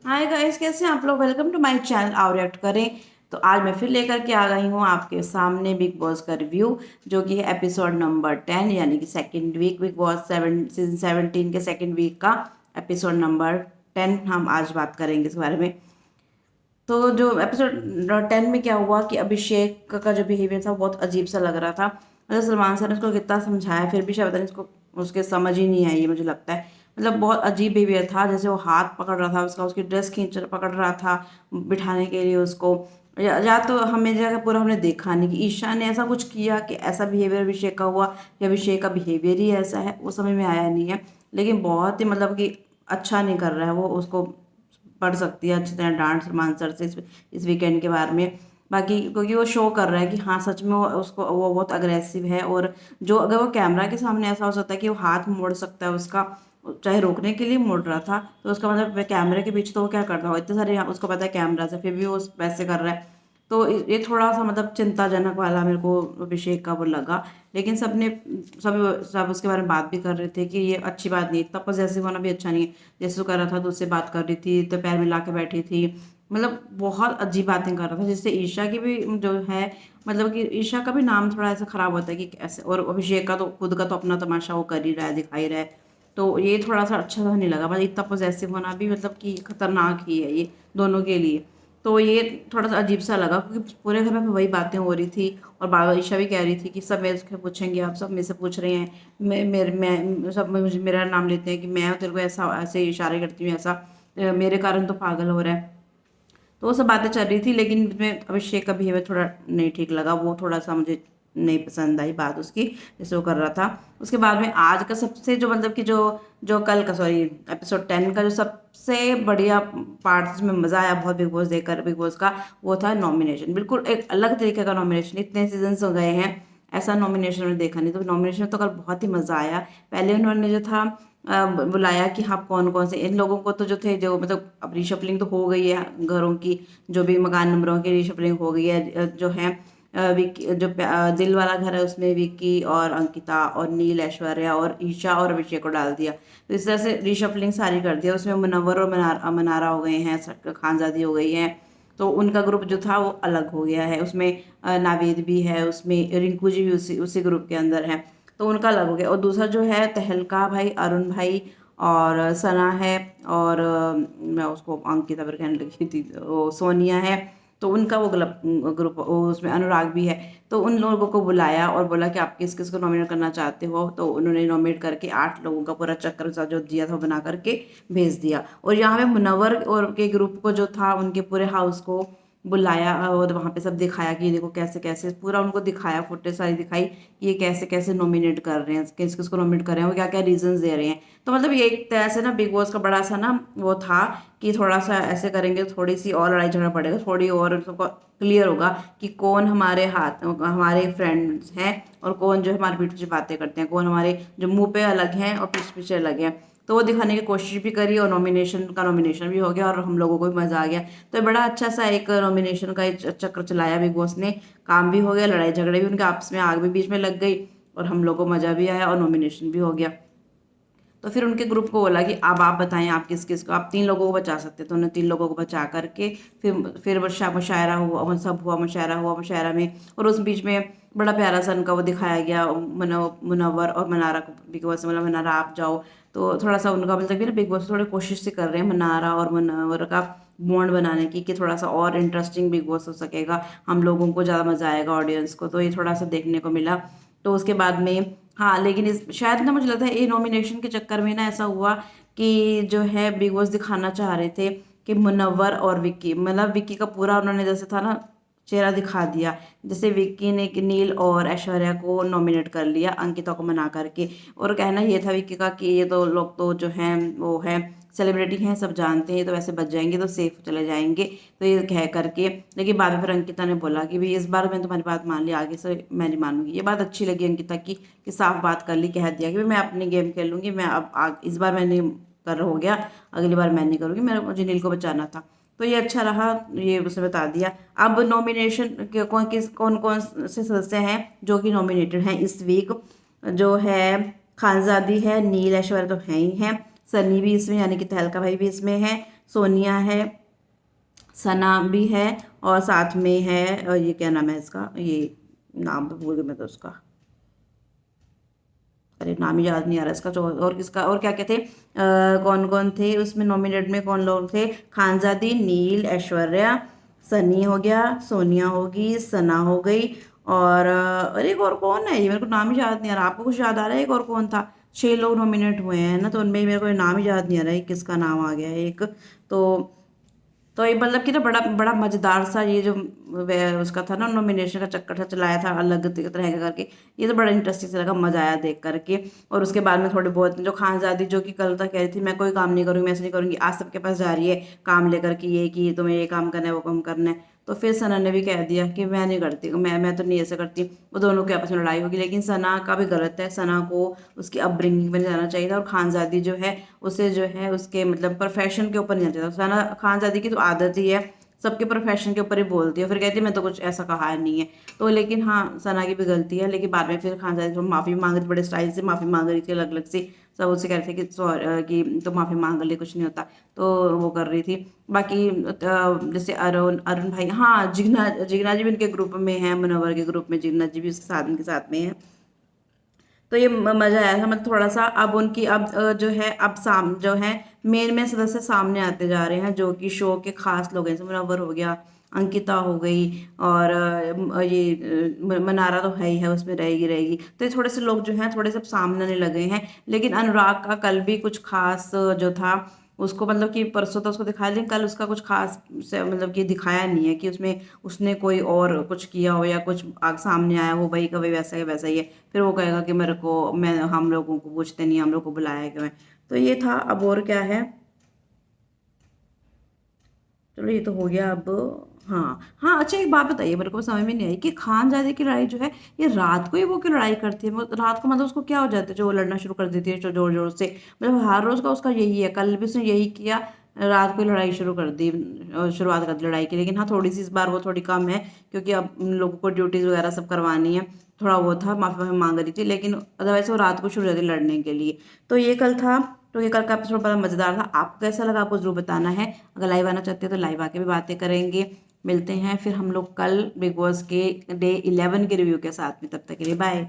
Hi guys, कैसे हैं आप लोग। वेलकम टू माय चैनल आओ रिएक्ट करें। तो आज मैं फिर लेकर के आ गई हूँ आपके सामने बिग बॉस का रिव्यू, जो कि है एपिसोड नंबर 10 यानी कि second week Bigg Boss season 17 के सेकंड वीक का एपिसोड नंबर 10। हम आज बात करेंगे इस बारे में। तो जो एपिसोड 10 में क्या हुआ कि अभिषेक का जो बिहेवियर था वो बहुत अजीब सा लग रहा था। मतलब सलमान सर ने उसको कितना समझाया फिर भी शायद पता नहीं उसको उसके समझ ही नहीं आई है, मुझे लगता है। मतलब बहुत अजीब बिहेवियर था, जैसे वो हाथ पकड़ रहा था उसका, उसकी ड्रेस खींच पकड़ रहा था बिठाने के लिए उसको। या तो हमें जगह पूरा हमने देखा नहीं कि ईशा ने ऐसा कुछ किया कि ऐसा बिहेवियर अभिषेक का हुआ, या अभिषेक का बिहेवियर ही ऐसा है, वो समझ में आया नहीं है। लेकिन बहुत ही मतलब कि अच्छा नहीं कर रहा है वो, उसको पढ़ सकती है अच्छी तरह डांट सलमान सर से इस वीकेंड के बारे में। बाकी क्योंकि वो शो कर रहा है कि हाँ सच में वो बहुत अग्रेसिव है, और जो अगर वो कैमरा के सामने ऐसा हो सकता है कि वो हाथ मोड़ सकता है उसका, चाहे रोकने के लिए मोड़ रहा था तो उसका मतलब कैमरे के पीछे तो वो क्या करता हो, इतने सारे उसको पता है कैमरा से, फिर भी वो वैसे कर रहा है। तो ये थोड़ा सा मतलब चिंताजनक वाला मेरे को अभिषेक का वो लगा। लेकिन सबने सब सब उसके बारे में बात भी कर रहे थे कि ये अच्छी बात नहीं, इतना पॉजेसिव होना भी अच्छा नहीं है। जैसे वो कर रहा था तो उससे बात कर रही थी तो पैर मिला के बैठी थी, मतलब बहुत अजीब बातें कर रहा था, जिससे ईशा की भी जो है, मतलब कि ईशा का भी नाम थोड़ा ऐसा खराब होता है कि ऐसे, और अभिषेक का तो खुद का तो अपना तमाशा वो कर ही रहा है, दिखा ही रहा है। तो ये थोड़ा सा अच्छा सा नहीं लगा, बस इतना पॉजेसिव होना भी मतलब कि खतरनाक ही है ये दोनों के लिए। तो ये थोड़ा सा अजीब सा लगा क्योंकि पूरे घर में वही बातें हो रही थी, और बाबा ईशा भी कह रही थी कि सब मेरे से पूछेंगे, आप सब मेरे से पूछ रहे हैं, मैं सब मुझे मेरा नाम लेते हैं कि मैं तेरे को ऐसा ऐसे इशारे करती हूँ, ऐसा मेरे कारण तो पागल हो रहा है। तो वो सब बातें चल रही थी, लेकिन इसमें अभिषेक का बिहेवियर थोड़ा नहीं ठीक लगा, वो थोड़ा सा मुझे नहीं पसंद आई बात उसकी, जैसे वो कर रहा था। उसके बाद में आज का सबसे जो मतलब कि जो जो कल का सॉरी एपिसोड 10 का जो सबसे बढ़िया पार्ट जिसमें मज़ा आया बहुत बिग बॉस देखकर, बिग बॉस का, वो था नॉमिनेशन। बिल्कुल एक अलग तरीके का नॉमिनेशन, इतने सीजन हो गए हैं ऐसा नॉमिनेशन में देखा नहीं। तो नॉमिनेशन तो कल बहुत ही मज़ा आया। पहले उन्होंने जो था बुलाया कि हाँ कौन कौन से इन लोगों को, तो जो थे जो मतलब अब रिशफलिंग तो हो गई है घरों की, जो भी मकान नंबरों की रिशफलिंग हो गई है। जो है विक्की जो दिल वाला घर है उसमें विक्की और अंकिता और नील ऐश्वर्या और ईशा और अभिषेक को डाल दिया। तो इस तरह से रिशफलिंग सारी कर दिया। उसमें मुनव्वर और मनारा हो गए हैं, खानजादी हो गई हैं। तो उनका ग्रुप जो था वो अलग हो गया है। उसमें नावेद भी है, उसमें रिंकू जी भी उसी उसी ग्रुप के अंदर है। तो उनका अलग हो गया। और दूसरा जो है तहलका भाई, अरुण भाई और सना है, और मैं उसको अंकिता पर कहने लगी थी, वो सोनिया है। तो उनका वो ग्रुप उसमें अनुराग भी है। तो उन लोगों को बुलाया और बोला कि आप किस किस को नॉमिनेट करना चाहते हो। तो उन्होंने नॉमिनेट करके 8 लोगों का पूरा चक्कर सा जो दिया था वो बना करके भेज दिया। और यहाँ पे मुनव्वर और के ग्रुप को जो था उनके पूरे हाउस को बुलाया, और वहाँ पे सब दिखाया कि देखो कैसे कैसे पूरा उनको दिखाया, फुटेज सारी दिखाई कि ये कैसे कैसे नॉमिनेट कर रहे हैं, किस किस को नॉमिनेट कर रहे हैं, वो क्या क्या रीजंस दे रहे हैं। तो मतलब ये एक तरह से ना बिग बॉस का बड़ा सा ना वो था कि थोड़ा सा ऐसे करेंगे तो थोड़ी सी और लड़ाई झगड़ा पड़ेगा, थोड़ी और सबको क्लियर होगा कि कौन हमारे हाथ हमारे फ्रेंड्स हैं और कौन जो हमारे पीठ पीछे बातें करते हैं, कौन हमारे जो मुंह पे अलग हैं और पीछे पीछे अलग हैं। तो वो दिखाने की कोशिश भी करी, और नॉमिनेशन भी हो गया और हम लोगों को भी मज़ा आ गया। तो ये बड़ा अच्छा सा एक नॉमिनेशन का एक चक्कर चलाया बिग बॉस ने। काम भी हो गया, लड़ाई झगड़े भी उनके आपस में, आग भी बीच में लग गई, और हम लोग को मज़ा भी आया और नॉमिनेशन भी हो गया। तो फिर उनके ग्रुप को बोला कि अब आप बताएं आप किस किस को, आप 3 लोगों को बचा सकते हैं। तो उन्होंने 3 लोगों को बचा करके फिर मुशायरा हुआ, सब हुआ, मुशायरा हुआ। मुशायरा में और उस बीच में बड़ा प्यारा सा उनका वो दिखाया गया, मुनव्वर और मनारा को बिग बॉस से, मतलब मनारा आप जाओ। तो थोड़ा सा उनका मतलब कि ना बिग बॉस थोड़ी कोशिश से कर रहे हैं मनारा और मुनव्वर का बॉन्ड बनाने की, कि थोड़ा सा और इंटरेस्टिंग बिग बॉस हो सकेगा, हम लोगों को ज़्यादा मज़ा आएगा ऑडियंस को। तो ये थोड़ा सा देखने को मिला। तो उसके बाद में हाँ, लेकिन इस शायद ना मुझे लगता है ये नॉमिनेशन के चक्कर में ना ऐसा हुआ कि जो है बिग बॉस दिखाना चाह रहे थे कि मुनव्वर और विक्की, मतलब विक्की का पूरा उन्होंने जैसे था ना चेहरा दिखा दिया। जैसे विक्की ने कि नील और ऐश्वर्या को नॉमिनेट कर लिया अंकिता को मना करके, और कहना ये था विक्की का कि ये तो लोग तो जो हैं वो है सेलिब्रिटी हैं, सब जानते हैं, तो वैसे बच जाएंगे तो सेफ चले जाएंगे। तो ये कह करके, लेकिन बाद में फिर अंकिता ने बोला कि भाई इस बार मैंने तुम्हारी बात मान ली, आगे से मैं नहीं मानूंगी। ये बात अच्छी लगी अंकिता की कि साफ बात कर ली, कह दिया कि भाई मैं अपनी गेम खेल लूंगी, मैं अब इस बार मैं नहीं कर हो गया, अगली बार मैं नहीं करूँगी, मेरा मुझे नील को बचाना था। तो ये अच्छा रहा, ये उसने बता दिया। अब नॉमिनेशन के कौन कौन से सदस्य हैं जो कि नॉमिनेटेड हैं इस वीक, जो है खानजादी है, नील ऐश्वर्या तो है ही हैं, सनी भी इसमें यानी कि तहलका भाई भी इसमें है, सोनिया है, सना भी है, और साथ में है ये क्या नाम है इसका, ये नाम तो भूल गई मैं तो उसका, अरे नाम ही याद नहीं आ रहा इसका। जो और किसका और क्या क्या थे, कौन कौन थे उसमें नॉमिनेट में, कौन लोग थे, खानजादी, नील, ऐश्वर्या, सनी हो गया, सोनिया होगी, सना हो गई, और अरे एक और कौन है, ये मेरे को नाम ही याद नहीं आ रहा। आपको कुछ याद आ रहा है एक और कौन था? 6 लोग नॉमिनेट हुए हैं ना, तो उनमें मेरे को नाम ही याद नहीं आ रहा है किसका नाम आ गया है एक। तो ये मतलब कि ना बड़ा बड़ा मजेदार सा ये जो उसका था ना, नॉमिनेशन का चक्कर था चलाया था अलग तरह का करके। ये तो बड़ा इंटरेस्टिंग से लगा, मजा आया देख करके। और उसके बाद में थोड़े बहुत जो खानजादी जो कि कल तक कह रही थी मैं कोई काम नहीं करूँगी, मैं ऐसे नहीं करूँगी, आज सबके पास जा रही है काम लेकर कि ये कि तुम्हें ये काम करना है वो काम करना है। तो फिर सना ने भी कह दिया कि मैं नहीं करती, मैं तो नहीं ऐसा करती। वो दोनों की आपस में लड़ाई होगी, लेकिन सना का भी गलत है, सना को उसकी अपब्रिंगिंग पर जाना चाहिए था, और खानजादी जो है उसे जो है उसके मतलब प्रोफेशन के ऊपर नहीं जाना चाहिए था। सना खानजादी की तो आदत ही है सबके प्रोफेशन के ऊपर ही बोलती है, फिर कहती है मैं तो कुछ ऐसा कहा नहीं है। तो लेकिन हाँ, सना की भी गलती है, लेकिन बाद में फिर खानजादी तो माफ़ी मांग रही थी, बड़े स्टाइल से माफ़ी मांग रही थी अलग अलग से। सब उससे कह रहे थे कि सॉरी कि तो माफ़ी मांग ले, कुछ नहीं होता। तो वो कर रही थी। बाकी जैसे अरुण अरुण भाई, हाँ जिगना जिगना जी भी इनके ग्रुप में है, मुनव्वर के ग्रुप में जिगना जी भी उसके साथ इनके साथ में है। तो ये मजा आया था मतलब थोड़ा सा। अब उनकी अब जो है अब साम जो है मेन सदस्य सामने आते जा रहे हैं, जो कि शो के खास लोग हैं, जैसे मुनव्वर हो गया, अंकिता हो गई, और ये मनारा तो है ही है, उसमें रहेगी रहेगी। तो ये थोड़े से लोग जो हैं थोड़े से अब सामने आने लगे हैं। लेकिन अनुराग का कल भी कुछ खास जो था उसको, मतलब कि परसों तो उसको दिखाया, लेकिन कल उसका कुछ खास मतलब कि दिखाया नहीं है कि उसमें उसने कोई और कुछ किया हो या कुछ आग सामने आया हो, भाई कभी वैसा है वैसा ही है। फिर वो कहेगा कि मेरे को मैं हम लोगों को पूछते नहीं, हम लोग को बुलाया क्यों है। तो ये था, अब और क्या है। चलो ये तो हो गया अब। हाँ हाँ, अच्छा एक बात बताइए, मेरे को समझ में नहीं आई कि खानजादे की लड़ाई जो है ये रात को ही वो क्यों लड़ाई करती है? रात को मतलब उसको क्या हो जाता है जो वो लड़ना शुरू कर देती है जोर जोर से? मतलब हर रोज का उसका यही है, कल भी उसने यही किया, रात को ही लड़ाई शुरू कर दी, शुरुआत कर दी लड़ाई की। लेकिन हाँ, थोड़ी सी इस बार वो थोड़ी कम है, क्योंकि अब उन लोगों को ड्यूटीज वगैरह सब करवानी है। थोड़ा वो था, माफी माफी मांग रही थी, लेकिन अदरवाइज वो रात को शुरू हो जाती लड़ने के लिए। तो ये कल था। तो ये कल का एपिसोड बड़ा मजेदार था। आपको कैसा लगा आपको जरूर बताना है। अगर लाइव आना चाहते हो तो लाइव आके भी बातें करेंगे। मिलते हैं फिर हम लोग कल बिग बॉस के डे 11 के रिव्यू के साथ में, तब तक के लिए बाय।